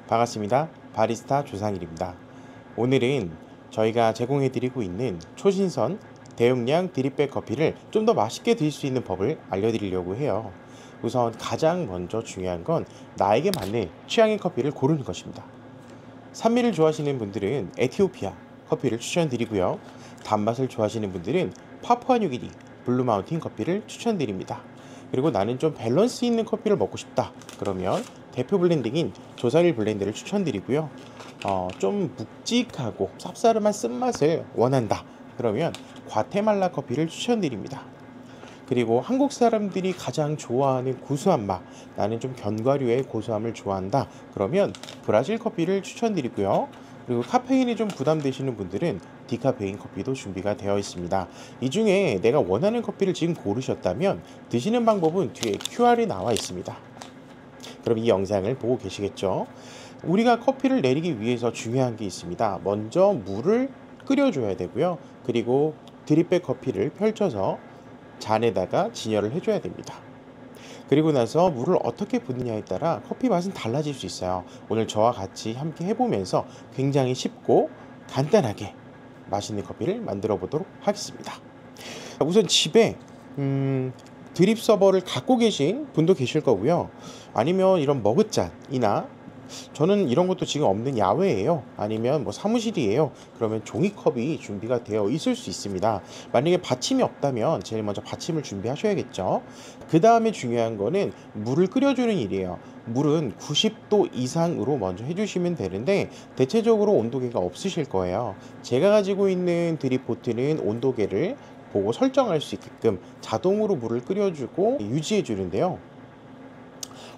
반갑습니다. 바리스타 조상일입니다. 오늘은 저희가 제공해드리고 있는 초신선 대용량 드립백 커피를 좀 더 맛있게 드실 수 있는 법을 알려드리려고 해요. 우선 가장 먼저 중요한 건 나에게 맞는 취향의 커피를 고르는 것입니다. 산미를 좋아하시는 분들은 에티오피아 커피를 추천드리고요. 단맛을 좋아하시는 분들은 파푸아뉴기니 블루마운틴 커피를 추천드립니다. 그리고 나는 좀 밸런스 있는 커피를 먹고 싶다. 그러면 대표 블렌딩인 조사릴 블렌드를 추천드리고요. 좀 묵직하고 쌉싸름한 쓴맛을 원한다. 그러면 과테말라 커피를 추천드립니다. 그리고 한국 사람들이 가장 좋아하는 구수한 맛, 나는 좀 견과류의 고소함을 좋아한다. 그러면 브라질 커피를 추천드리고요. 그리고 카페인이 좀 부담되시는 분들은 디카페인 커피도 준비가 되어 있습니다. 이 중에 내가 원하는 커피를 지금 고르셨다면 드시는 방법은 뒤에 QR이 나와 있습니다. 그럼 이 영상을 보고 계시겠죠? 우리가 커피를 내리기 위해서 중요한 게 있습니다. 먼저 물을 끓여줘야 되고요. 그리고 드립백 커피를 펼쳐서 잔에다가 진열을 해줘야 됩니다. 그리고 나서 물을 어떻게 붓느냐에 따라 커피 맛은 달라질 수 있어요. 오늘 저와 같이 함께 해보면서 굉장히 쉽고 간단하게 맛있는 커피를 만들어 보도록 하겠습니다. 우선 집에 드립 서버를 갖고 계신 분도 계실 거고요. 아니면 이런 머그잔이나 저는 이런 것도 지금 없는 야외예요. 아니면 뭐 사무실이에요. 그러면 종이컵이 준비가 되어 있을 수 있습니다. 만약에 받침이 없다면 제일 먼저 받침을 준비하셔야겠죠. 그 다음에 중요한 거는 물을 끓여주는 일이에요. 물은 90도 이상으로 먼저 해주시면 되는데 대체적으로 온도계가 없으실 거예요. 제가 가지고 있는 드립포트는 온도계를 보고 설정할 수 있게끔 자동으로 물을 끓여주고 유지해 주는데요.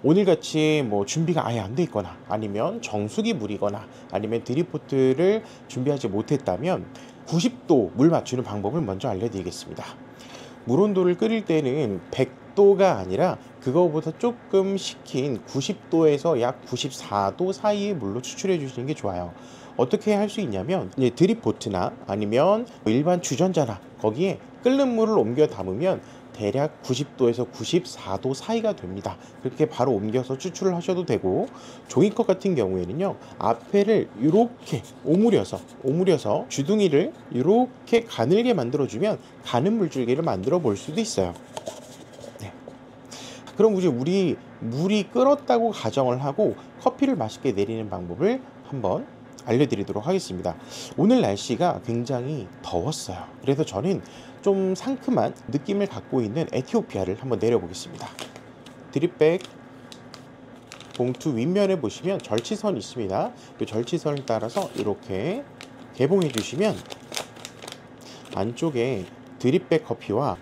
오늘같이 뭐 준비가 아예 안 돼 있거나 아니면 정수기 물이거나 아니면 드립포트를 준비하지 못했다면 90도 물 맞추는 방법을 먼저 알려드리겠습니다. 물 온도를 끓일 때는 100도가 아니라 그거보다 조금 식힌 90도에서 약 94도 사이의 물로 추출해 주시는 게 좋아요. 어떻게 할 수 있냐면 드립포트나 아니면 일반 주전자나 거기에 끓는 물을 옮겨 담으면 대략 90도에서 94도 사이가 됩니다. 그렇게 바로 옮겨서 추출을 하셔도 되고, 종이컵 같은 경우에는요 앞에를 이렇게 오므려서 주둥이를 이렇게 가늘게 만들어주면 가는 물줄기를 만들어 볼 수도 있어요. 네. 그럼 이제 우리 물이 끓었다고 가정을 하고 커피를 맛있게 내리는 방법을 한번 알려드리도록 하겠습니다. 오늘 날씨가 굉장히 더웠어요. 그래서 저는 좀 상큼한 느낌을 갖고 있는 에티오피아를 한번 내려보겠습니다. 드립백 봉투 윗면에 보시면 절치선이 있습니다. 이 절치선을 따라서 이렇게 개봉해 주시면 안쪽에 드립백 커피와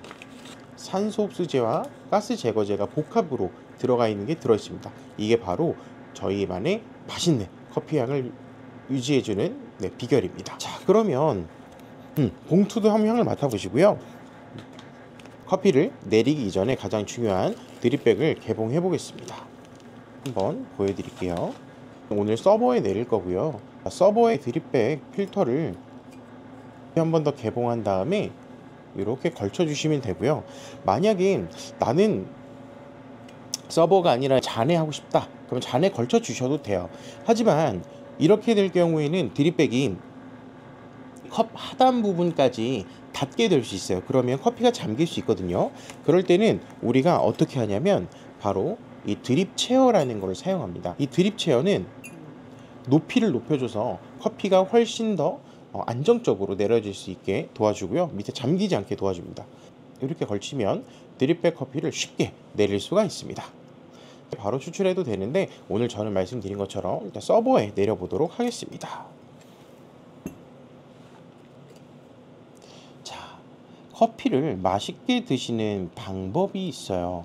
산소 흡수제와 가스 제거제가 복합으로 들어가 있는 게 들어있습니다. 이게 바로 저희만의 맛있는 커피 향을 유지해주는 비결입니다. 자, 그러면 봉투도 한번 향을 맡아보시고요. 커피를 내리기 이전에 가장 중요한 드립백을 개봉해 보겠습니다. 한번 보여드릴게요. 오늘 서버에 내릴 거고요. 서버의 드립백 필터를 한 번 더 개봉한 다음에 이렇게 걸쳐 주시면 되고요. 만약에 나는 서버가 아니라 잔에 하고 싶다, 그럼 잔에 걸쳐 주셔도 돼요. 하지만 이렇게 될 경우에는 드립백이 컵 하단 부분까지 닿게 될 수 있어요. 그러면 커피가 잠길 수 있거든요. 그럴 때는 우리가 어떻게 하냐면 바로 이 드립 체어라는 걸 사용합니다. 이 드립 체어는 높이를 높여줘서 커피가 훨씬 더 안정적으로 내려질 수 있게 도와주고요. 밑에 잠기지 않게 도와줍니다. 이렇게 걸치면 드립백 커피를 쉽게 내릴 수가 있습니다. 바로 추출해도 되는데 오늘 저는 말씀드린 것처럼 일단 서버에 내려보도록 하겠습니다. 자, 커피를 맛있게 드시는 방법이 있어요.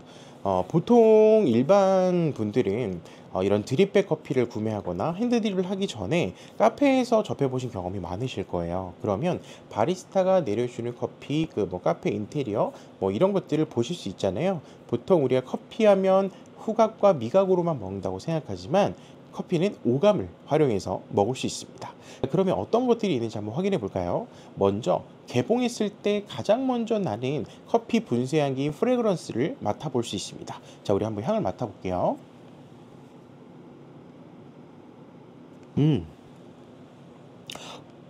보통 일반 분들은 이런 드립백 커피를 구매하거나 핸드드립을 하기 전에 카페에서 접해보신 경험이 많으실 거예요. 그러면 바리스타가 내려주는 커피, 카페 인테리어 이런 것들을 보실 수 있잖아요. 보통 우리가 커피하면 후각과 미각으로만 먹는다고 생각하지만 커피는 오감을 활용해서 먹을 수 있습니다. 그러면 어떤 것들이 있는지 한번 확인해 볼까요? 먼저 개봉했을 때 가장 먼저 나는 커피 분쇄향기인 프레그런스를 맡아볼 수 있습니다. 자, 우리 한번 향을 맡아볼게요. 음.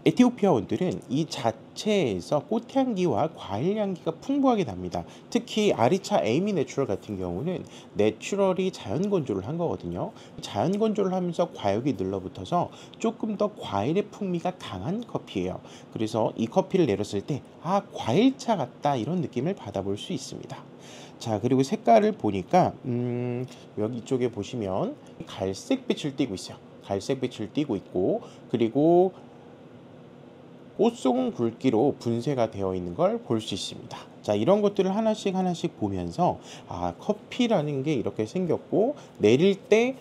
에티오피아 원두는 이 자체에서 꽃향기와 과일 향기가 풍부하게 납니다. 특히 아리차 에이미 내추럴 같은 경우는 내추럴이 자연 건조를 한 거거든요. 자연 건조를 하면서 과육이 늘러붙어서 조금 더 과일의 풍미가 강한 커피예요. 그래서 이 커피를 내렸을 때 과일차 같다 이런 느낌을 받아볼 수 있습니다. 자, 그리고 색깔을 보니까 여기 쪽에 보시면 갈색 빛을 띠고 있어요. 갈색 빛을 띠고 있고, 그리고 꽃송 굵기로 분쇄가 되어 있는 걸 볼 수 있습니다. 자, 이런 것들을 하나씩 하나씩 보면서 커피라는 게 이렇게 생겼고 내릴 때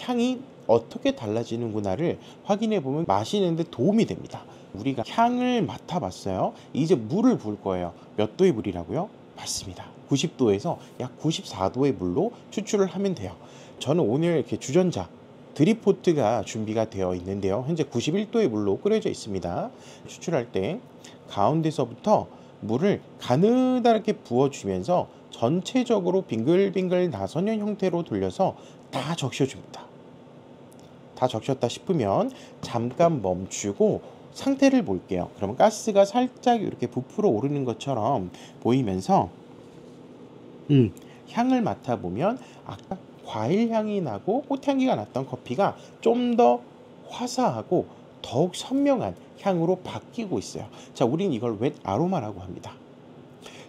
향이 어떻게 달라지는구나를 확인해 보면 마시는데 도움이 됩니다. 우리가 향을 맡아봤어요. 이제 물을 부을 거예요. 몇 도의 물이라고요? 맞습니다. 90도에서 약 94도의 물로 추출을 하면 돼요. 저는 오늘 이렇게 주전자 드립포트가 준비가 되어 있는데요. 현재 91도의 물로 끓여져 있습니다. 추출할 때 가운데서부터 물을 가느다랗게 부어주면서 전체적으로 빙글빙글 나선형 형태로 돌려서 다 적셔줍니다. 다 적셨다 싶으면 잠깐 멈추고 상태를 볼게요. 그러면 가스가 살짝 이렇게 부풀어 오르는 것처럼 보이면서 향을 맡아보면 아까 과일 향이 나고 꽃향기가 났던 커피가 좀 더 화사하고 더욱 선명한 향으로 바뀌고 있어요. 자, 우린 이걸 웻 아로마라고 합니다.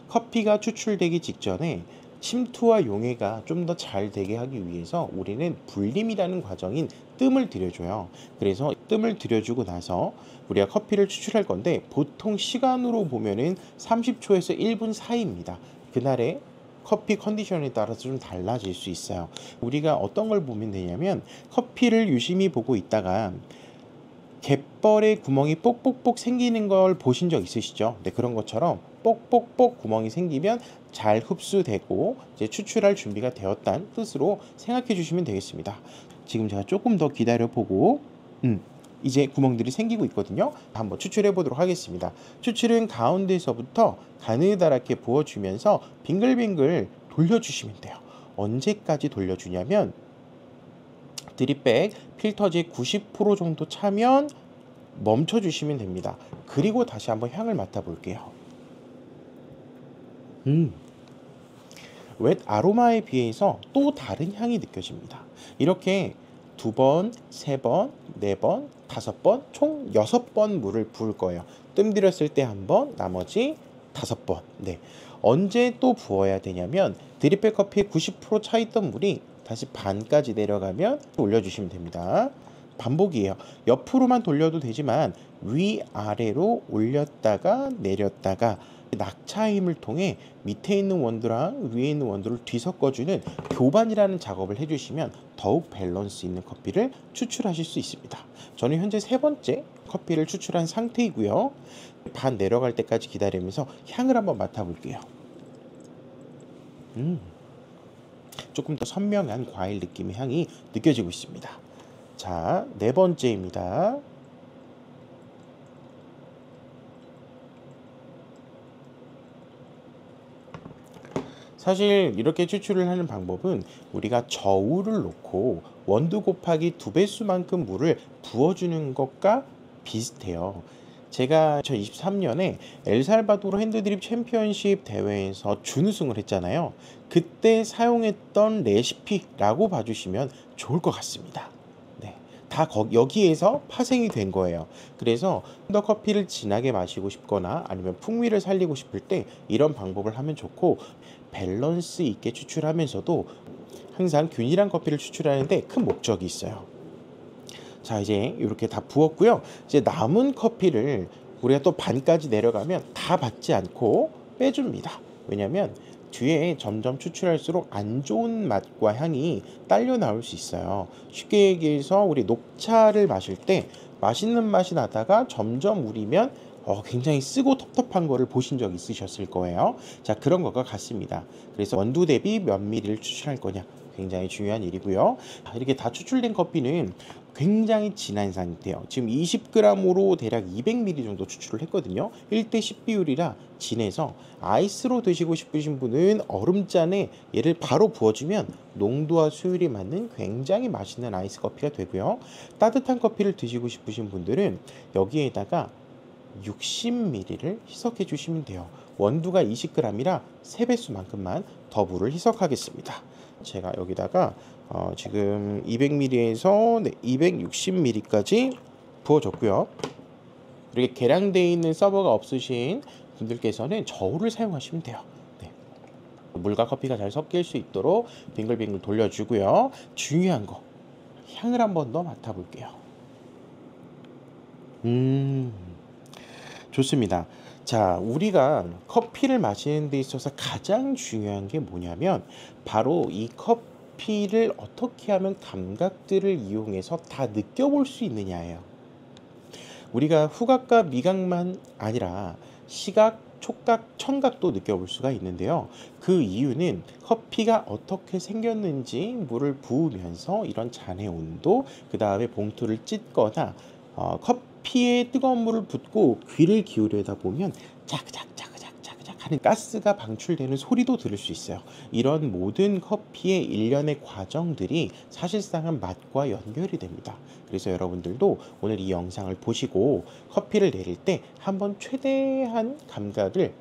커피가 추출되기 직전에 침투와 용해가 좀 더 잘 되게 하기 위해서 우리는 불림이라는 과정인 뜸을 들여줘요. 그래서 뜸을 들여주고 나서 우리가 커피를 추출할 건데 보통 시간으로 보면은 30초에서 1분 사이입니다. 그날의 커피 컨디션에 따라서 좀 달라질 수 있어요. 우리가 어떤 걸 보면 되냐면 커피를 유심히 보고 있다가 갯벌에 구멍이 뽁뽁뽁 생기는 걸 보신 적 있으시죠? 네, 그런 것처럼 뽁뽁뽁 구멍이 생기면 잘 흡수되고 이제 추출할 준비가 되었다는 뜻으로 생각해 주시면 되겠습니다. 지금 제가 조금 더 기다려 보고 이제 구멍들이 생기고 있거든요. 한번 추출해 보도록 하겠습니다. 추출은 가운데서부터 가느다랗게 부어주면서 빙글빙글 돌려주시면 돼요. 언제까지 돌려주냐면 드립백 필터지 90% 정도 차면 멈춰주시면 됩니다. 그리고 다시 한번 향을 맡아볼게요. 웻 아로마에 비해서 또 다른 향이 느껴집니다. 이렇게 2번, 3번, 4번, 5번, 총 6번 물을 부을 거예요. 뜸 들였을 때 1번, 나머지 5번. 네. 언제 또 부어야 되냐면 드립백 커피에 90% 차있던 물이 다시 반까지 내려가면 올려주시면 됩니다. 반복이에요. 옆으로만 돌려도 되지만 위아래로 올렸다가 내렸다가 낙차 힘을 통해 밑에 있는 원두랑 위에 있는 원두를 뒤섞어주는 교반이라는 작업을 해주시면 더욱 밸런스 있는 커피를 추출하실 수 있습니다. 저는 현재 3번째 커피를 추출한 상태이고요. 반 내려갈 때까지 기다리면서 향을 한번 맡아볼게요. 조금 더 선명한 과일 느낌의 향이 느껴지고 있습니다. 자, 4번째입니다. 사실 이렇게 추출을 하는 방법은 우리가 저울을 놓고 원두 곱하기 2배수만큼 물을 부어주는 것과 비슷해요. 제가 2023년에 엘살바도르 핸드드립 챔피언십 대회에서 준우승을 했잖아요. 그때 사용했던 레시피라고 봐주시면 좋을 것 같습니다. 네, 다 여기에서 파생이 된 거예요. 그래서 더 커피를 진하게 마시고 싶거나 아니면 풍미를 살리고 싶을 때 이런 방법을 하면 좋고, 밸런스 있게 추출하면서도 항상 균일한 커피를 추출하는데 큰 목적이 있어요. 자, 이제 이렇게 다 부었고요. 이제 남은 커피를 우리가 또 반까지 내려가면 다 받지 않고 빼줍니다. 왜냐면 뒤에 점점 추출할수록 안 좋은 맛과 향이 딸려 나올 수 있어요. 쉽게 얘기해서 우리 녹차를 마실 때 맛있는 맛이 나다가 점점 우리면 굉장히 쓰고 텁텁한 거를 보신 적 있으셨을 거예요. 자, 그런 것과 같습니다. 그래서 원두 대비 몇 미리를 추출할 거냐 굉장히 중요한 일이고요. 이렇게 다 추출된 커피는 굉장히 진한 상태예요. 지금 20g으로 대략 200ml 정도 추출을 했거든요. 1대10 비율이라 진해서 아이스로 드시고 싶으신 분은 얼음잔에 얘를 바로 부어주면 농도와 수율이 맞는 굉장히 맛있는 아이스 커피가 되고요. 따뜻한 커피를 드시고 싶으신 분들은 여기에다가 60ml를 희석해 주시면 돼요. 원두가 20g이라 3배수만큼만 더 물을 희석하겠습니다. 제가 여기다가 지금 200ml에서 260ml까지 부어줬고요. 이렇게 계량되어 있는 서버가 없으신 분들께서는 저울을 사용하시면 돼요. 네. 물과 커피가 잘 섞일 수 있도록 빙글빙글 돌려주고요. 중요한 거, 향을 한 번 더 맡아볼게요. 좋습니다. 자, 우리가 커피를 마시는 데 있어서 가장 중요한 게 뭐냐면 바로 이 커피를 어떻게 하면 감각들을 이용해서 다 느껴볼 수 있느냐예요. 우리가 후각과 미각만 아니라 시각, 촉각, 청각도 느껴볼 수가 있는데요. 그 이유는 커피가 어떻게 생겼는지 물을 부으면서 이런 잔의 온도, 그 다음에 봉투를 찢거나 커피에 뜨거운 물을 붓고 귀를 기울여다 보면 자그작자그작 하는 가스가 방출되는 소리도 들을 수 있어요. 이런 모든 커피의 일련의 과정들이 사실상은 맛과 연결이 됩니다. 그래서 여러분들도 오늘 이 영상을 보시고 커피를 내릴 때 한번 최대한 감각을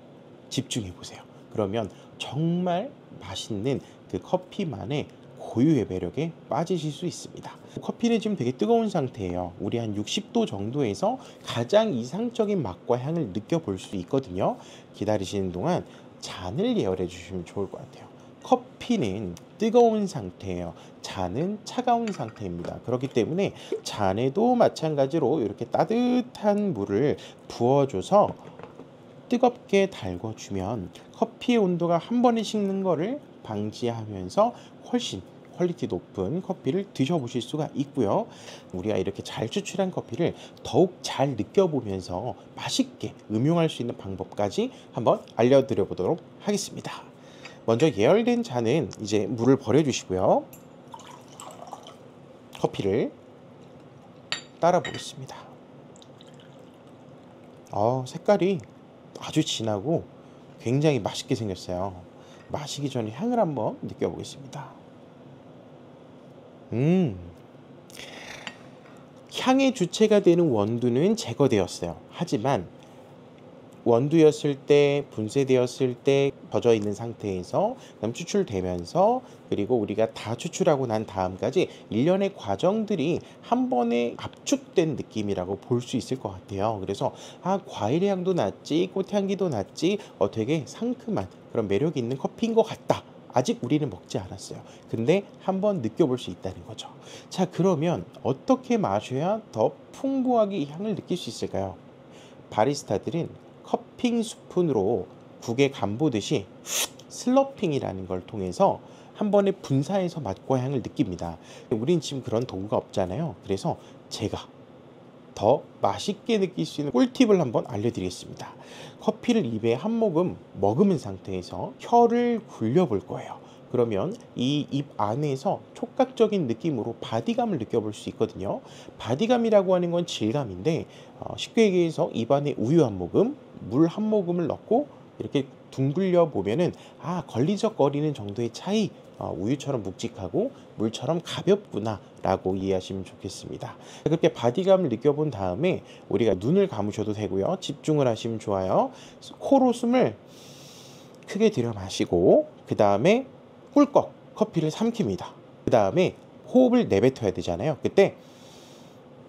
집중해 보세요. 그러면 정말 맛있는 그 커피만의 고유의 매력에 빠지실 수 있습니다. 커피는 지금 되게 뜨거운 상태예요. 우리 한 60도 정도에서 가장 이상적인 맛과 향을 느껴볼 수 있거든요. 기다리시는 동안 잔을 예열해 주시면 좋을 것 같아요. 커피는 뜨거운 상태예요. 잔은 차가운 상태입니다. 그렇기 때문에 잔에도 마찬가지로 이렇게 따뜻한 물을 부어줘서 뜨겁게 달궈주면 커피의 온도가 한 번에 식는 거를 방지하면서 훨씬 퀄리티 높은 커피를 드셔보실 수가 있고요. 우리가 이렇게 잘 추출한 커피를 더욱 잘 느껴보면서 맛있게 음용할 수 있는 방법까지 한번 알려드려 보도록 하겠습니다. 먼저 예열된 잔은 이제 물을 버려주시고요. 커피를 따라 보겠습니다. 색깔이 아주 진하고 굉장히 맛있게 생겼어요. 마시기 전에 향을 한번 느껴보겠습니다. 향의 주체가 되는 원두는 제거되었어요. 하지만 원두였을 때, 분쇄되었을 때 젖어 있는 상태에서 그다음 추출되면서 그리고 우리가 다 추출하고 난 다음까지 일련의 과정들이 한 번에 압축된 느낌이라고 볼 수 있을 것 같아요. 그래서 과일의 향도 났지, 꽃향기도 났지, 되게 상큼한 그런 매력 있는 커피인 것 같다. 아직 우리는 먹지 않았어요. 근데 한번 느껴볼 수 있다는 거죠. 자, 그러면 어떻게 마셔야 더 풍부하게 이 향을 느낄 수 있을까요? 바리스타들은 커핑 스푼으로 국에 간보듯이 슬러핑이라는 걸 통해서 한 번에 분사해서 맛과 향을 느낍니다. 우린 지금 그런 도구가 없잖아요. 그래서 제가 더 맛있게 느낄 수 있는 꿀팁을 한번 알려드리겠습니다. 커피를 입에 한 모금 머금은 상태에서 혀를 굴려볼 거예요. 그러면 이 입 안에서 촉각적인 느낌으로 바디감을 느껴볼 수 있거든요. 바디감이라고 하는 건 질감인데 쉽게 얘기해서 입 안에 우유 한 모금, 물 한 모금을 넣고 이렇게 둥글려 보면은 걸리적거리는 정도의 차이, 우유처럼 묵직하고 물처럼 가볍구나 라고 이해하시면 좋겠습니다. 그렇게 바디감을 느껴본 다음에 우리가 눈을 감으셔도 되고요. 집중을 하시면 좋아요. 코로 숨을 크게 들여 마시고 그 다음에 꿀꺽 커피를 삼킵니다. 그 다음에 호흡을 내뱉어야 되잖아요. 그때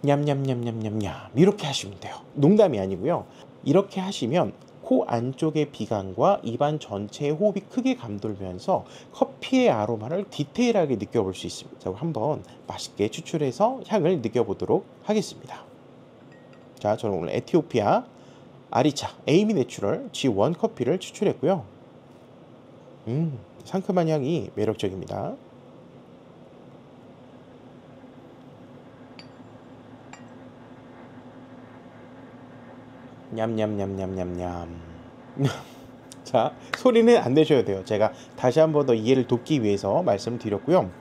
냠냠냠냠냠냠 이렇게 하시면 돼요. 농담이 아니고요. 이렇게 하시면 코 안쪽의 비강과 입안 전체의 호흡이 크게 감돌면서 커피의 아로마를 디테일하게 느껴볼 수 있습니다. 자, 한번 맛있게 추출해서 향을 느껴보도록 하겠습니다. 자, 저는 오늘 에티오피아 아리차 에이미 내추럴 G1 커피를 추출했고요. 상큼한 향이 매력적입니다. 냠냠냠냠냠냠. 자, 소리는 안 내셔야 돼요. 제가 다시 한 번 더 이해를 돕기 위해서 말씀드렸고요.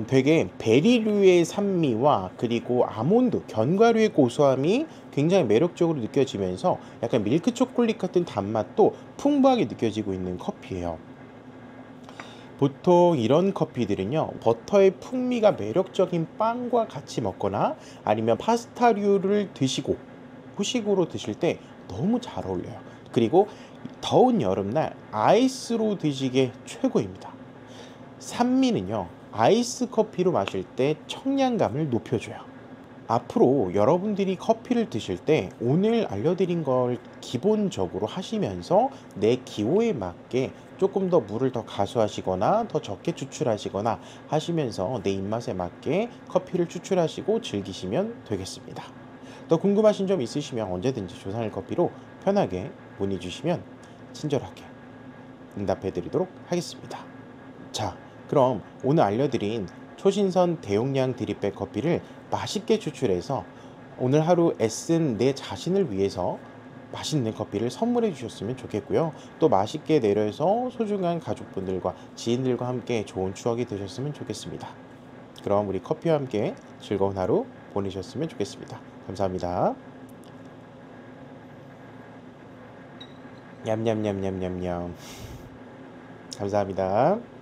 되게 베리류의 산미와 그리고 아몬드, 견과류의 고소함이 굉장히 매력적으로 느껴지면서 약간 밀크 초콜릿 같은 단맛도 풍부하게 느껴지고 있는 커피예요. 보통 이런 커피들은요, 버터의 풍미가 매력적인 빵과 같이 먹거나 아니면 파스타류를 드시고 후식으로 드실 때 너무 잘 어울려요. 그리고 더운 여름날 아이스로 드시기에 최고입니다. 산미는요, 아이스 커피로 마실 때 청량감을 높여줘요. 앞으로 여러분들이 커피를 드실 때 오늘 알려드린 걸 기본적으로 하시면서 내 기호에 맞게 조금 더 물을 더 가수하시거나 더 적게 추출하시거나 하시면서 내 입맛에 맞게 커피를 추출하시고 즐기시면 되겠습니다. 더 궁금하신 점 있으시면 언제든지 조상일 커피로 편하게 문의 주시면 친절하게 응답해 드리도록 하겠습니다. 자, 그럼 오늘 알려드린 초신선 대용량 드립백 커피를 맛있게 추출해서 오늘 하루 애쓴 내 자신을 위해서 맛있는 커피를 선물해 주셨으면 좋겠고요. 또 맛있게 내려서 소중한 가족분들과 지인들과 함께 좋은 추억이 되셨으면 좋겠습니다. 그럼 우리 커피와 함께 즐거운 하루 보내셨으면 좋겠습니다. 감사합니다. 냠냠냠냠냠냠. 감사합니다.